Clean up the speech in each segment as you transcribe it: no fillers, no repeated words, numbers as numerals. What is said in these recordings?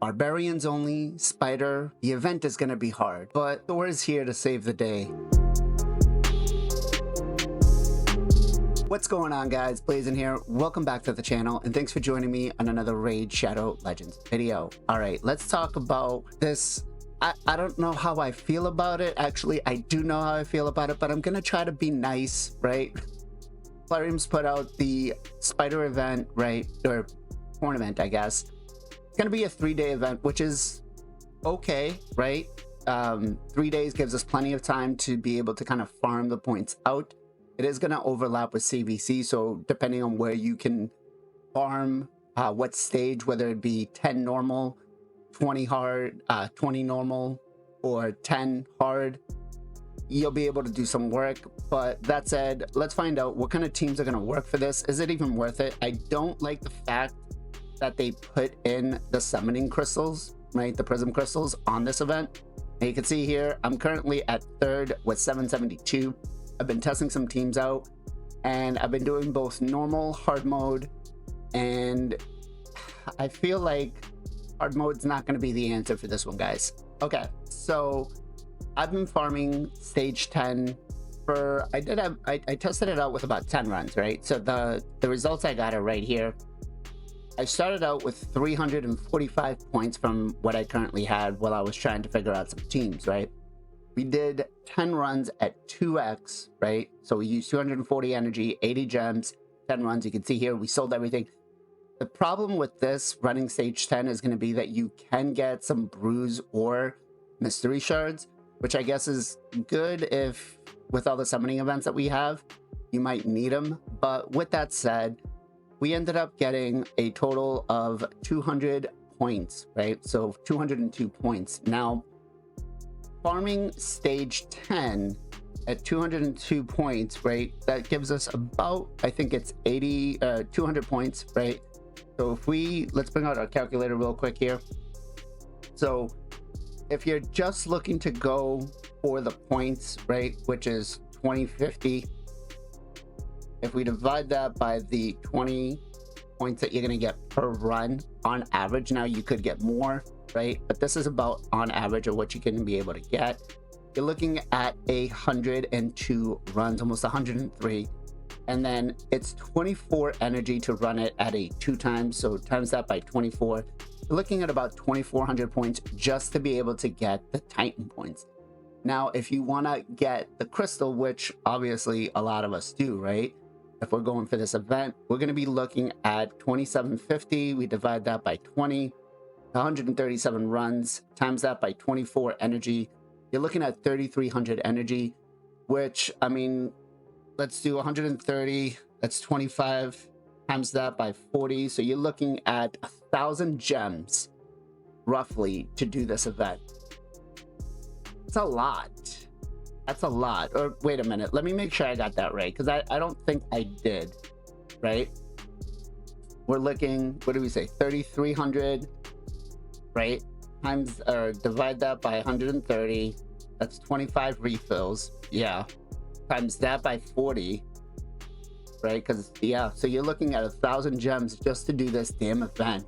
Barbarians only, Spider. The event is going to be hard, but Thor is here to save the day. What's going on, guys? Blazing here. Welcome back to the channel, and thanks for joining me on another Raid Shadow Legends video. All right, let's talk about this. I don't know how I feel about it. Actually, I do know how I feel about it, but I'm gonna try to be nice, right? Barbarian's put out the Spider event, right? Or tournament, I guess. It's gonna be a 3-day event, which is okay, right? 3 days gives us plenty of time to be able to kind of farm the points out. It is going to overlap with CVC, so depending on where you can farm, what stage, whether it be 10 normal, 20 hard, 20 normal, or 10 hard, you'll be able to do some work. But that said, let's find out what kind of teams are going to work for this. Is it even worth it? I don't like the fact that they put in the summoning crystals, right? The prism crystals on this event. And you can see here, I'm currently at 3rd with 772. I've been testing some teams out, and I've been doing both normal, hard mode, and I feel like hard mode's not going to be the answer for this one, guys. Okay, so I've been farming stage 10 for, I tested it out with about 10 runs, right? So the results I got are right here. I started out with 345 points from what I currently had while I was trying to figure out some teams, right? We did 10 runs at 2x, right? So we used 240 energy, 80 gems, 10 runs. You can see here, we sold everything. The problem with this running stage 10 is going to be that you can get some bruise or mystery shards, which I guess is good if with all the summoning events that we have, you might need them. But with that said, we ended up getting a total of 200 points, right? So 202 points. Now, farming stage 10 at 202 points, right? That gives us about, I think it's 200 points, right? So if let's bring out our calculator real quick here. So if you're just looking to go for the points, right, which is 2050, if we divide that by the 20 points that you're going to get per run on average, now you could get more, right? But this is about on average of what you can be able to get. You're looking at 102 runs, almost 103. And then it's 24 energy to run it at a 2 times. So times that by 24. You're looking at about 2,400 points just to be able to get the Titan points. Now, if you want to get the crystal, which obviously a lot of us do, right? If we're going for this event, we're going to be looking at 2750. We divide that by 20. 137 runs, times that by 24 energy. You're looking at 3,300 energy, which, I mean, let's do 130. That's 25 times that by 40. So you're looking at 1,000 gems, roughly, to do this event. It's a lot. That's a lot. Or wait a minute. Let me make sure I got that right, because I don't think I did, right? We're looking, what do we say? 3,300. Right, times or divide that by 130, that's 25 refills. Yeah, times that by 40, right? Because yeah, so you're looking at 1,000 gems just to do this damn event.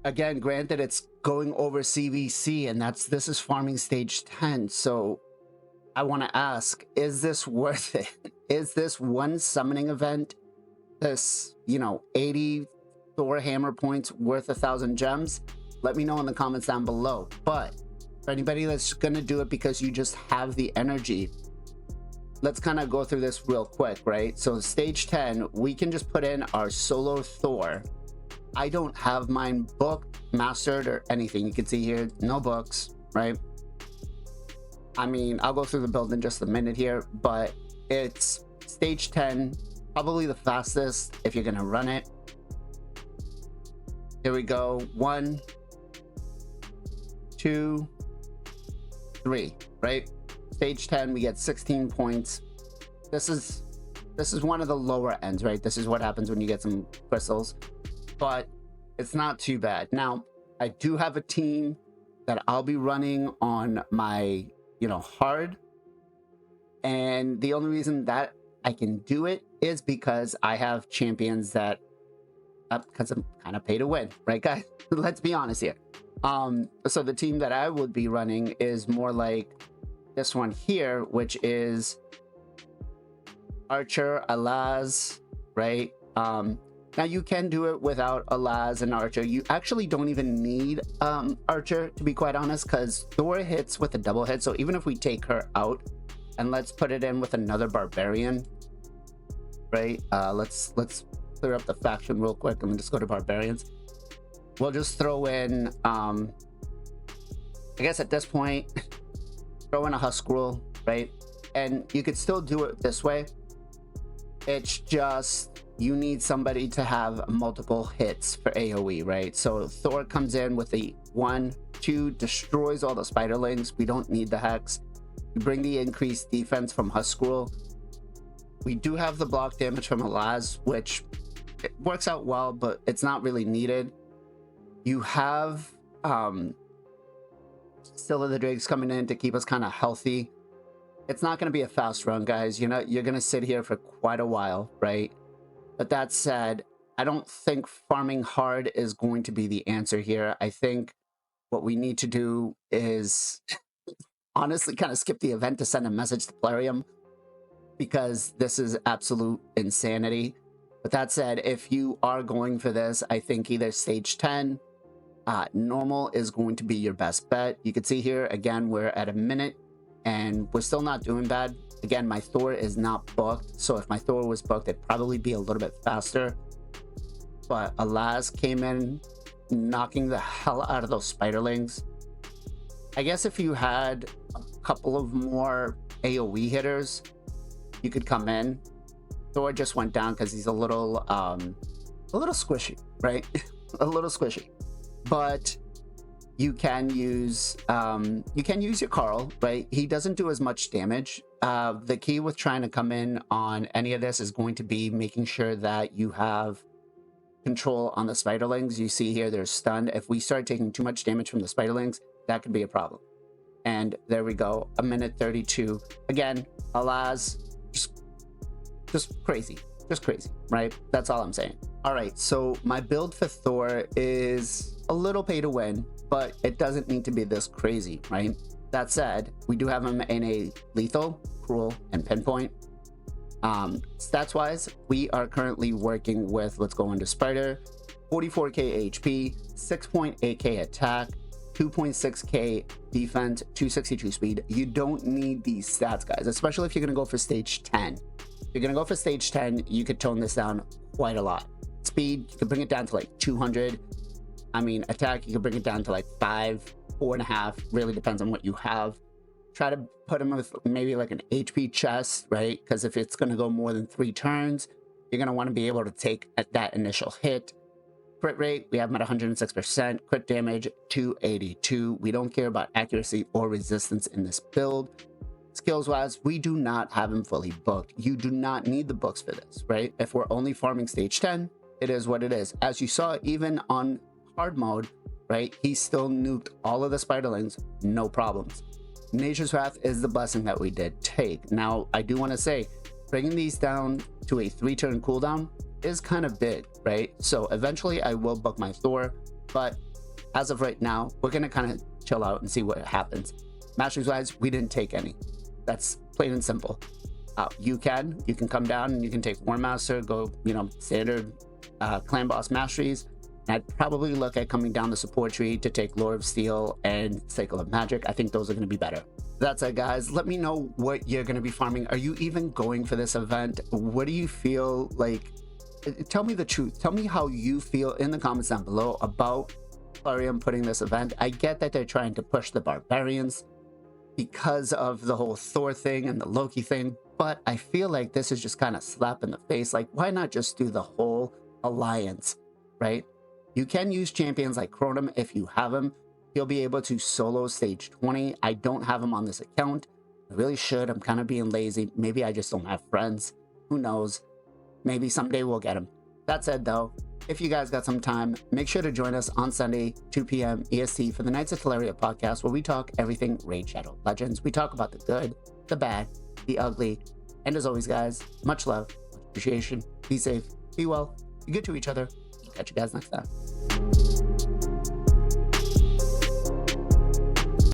Again, granted, it's going over CVC, and this is farming stage 10. So I want to ask, is this worth it? Is this one summoning event, this 80 Thor hammer points worth 1,000 gems? Let me know in the comments down below. But for anybody that's gonna do it because you just have the energy, let's kind of go through this real quick, right? So stage 10, we can just put in our solo Thor. I don't have mine booked, mastered, or anything. You can see here, no books, right? I mean, I'll go through the build in just a minute here, but it's stage 10, probably the fastest if you're gonna run it. Here we go. 1, 2, 3, right? Stage 10, we get 16 points. This is one of the lower ends, right? This is what happens when you get some crystals, but it's not too bad. Now, I do have a team that I'll be running on my, hard. And the only reason that I can do it is because I have champions that because I'm kind of pay to win, right, guys? Let's be honest here. So the team that I would be running is more like this one here, which is Archer, Alaz, right? Now you can do it without Alaz and Archer. You actually don't even need Archer, to be quite honest, because Thor hits with a double hit. So even if we take her out and let's put it in with another Barbarian, right? Let's clear up the faction real quick and just go to Barbarians. We'll just throw in, I guess at this point, throw in a Husk Rule, right? And you could still do it this way. It's just you need somebody to have multiple hits for AoE, right? So Thor comes in with a 1-2, destroys all the spiderlings. We don't need the Hex. We bring the increased defense from Husk Rule. We do have the block damage from Alaz, which it works out well, but it's not really needed. You have Still of the Drakes coming in to keep us kind of healthy. It's not going to be a fast run, guys. You know, you're going to sit here for quite a while, right? But that said, I don't think farming hard is going to be the answer here. I think what we need to do is honestly kind of skip the event to send a message to Plarium, because this is absolute insanity. But that said, if you are going for this, I think either stage 10, normal is going to be your best bet. You can see here, again, we're at a minute and we're still not doing bad. Again, my Thor is not booked, so if my Thor was booked, it'd probably be a little bit faster. But Alaz came in, knocking the hell out of those spiderlings. I guess if you had a couple of more AoE hitters, you could come in. Thor just went down because he's a little squishy, right? A little squishy. But you can use your Carl, right? He doesn't do as much damage. The key with trying to come in on any of this is going to be making sure that you have control on the spiderlings. You see here, they're stunned. If we start taking too much damage from the spiderlings, that could be a problem. And there we go, a minute 32. Again, Alaz, just crazy, right? That's all I'm saying. All right, so my build for Thor is a little pay to win, but it doesn't need to be this crazy, right? That said, we do have him in a lethal, cruel, and pinpoint. Stats wise, we are currently working with, let's go into Spider, 44k HP, 6.8k attack, 2.6k defense, 262 speed. You don't need these stats, guys, especially if you're gonna go for stage 10. If you're gonna go for stage 10, you could tone this down quite a lot. Speed, you could bring it down to like 200. I mean, attack, you could bring it down to like 5, 4.5, really depends on what you have. Try to put him with maybe like an HP chest, right? Because if it's going to go more than 3 turns, you're going to want to be able to take at that initial hit. Crit rate, we have him at 106%. Crit damage, 282. We don't care about accuracy or resistance in this build. Skills wise, we do not have him fully booked. You do not need the books for this, right? If we're only farming stage 10, it is what it is. As you saw, even on hard mode, right, he still nuked all of the spiderlings, no problems. Nature's Wrath is the blessing that we did take. Now, I do want to say, bringing these down to a 3-turn cooldown is kind of big, right? So eventually I will book my Thor, but as of right now, we're going to kind of chill out and see what happens. Masteries wise, we didn't take any. That's plain and simple. You can come down and you can take War Master, go, standard clan boss masteries. And I'd probably look at coming down the support tree to take Lord of Steel and Cycle of Magic. I think those are going to be better. That's it, guys. Let me know what you're going to be farming. Are you even going for this event? What do you feel like? Tell me the truth. Tell me how you feel in the comments down below about Plarium putting this event. I get that they're trying to push the Barbarians because of the whole Thor thing and the Loki thing, but I feel like this is just kind of slap in the face. Like, why not just do the whole alliance, right? You can use champions like Chronum if you have him. He'll be able to solo stage 20. I don't have him on this account. I really should. I'm kind of being lazy. Maybe I just don't have friends. Who knows? Maybe someday we'll get him. That said, though, if you guys got some time, make sure to join us on Sunday, 2 p.m. EST for the Knights of Teleria podcast, where we talk everything Raid Shadow Legends. We talk about the good, the bad, the ugly. And as always, guys, much love, much appreciation. Be safe, be well, be good to each other. catch you guys next time.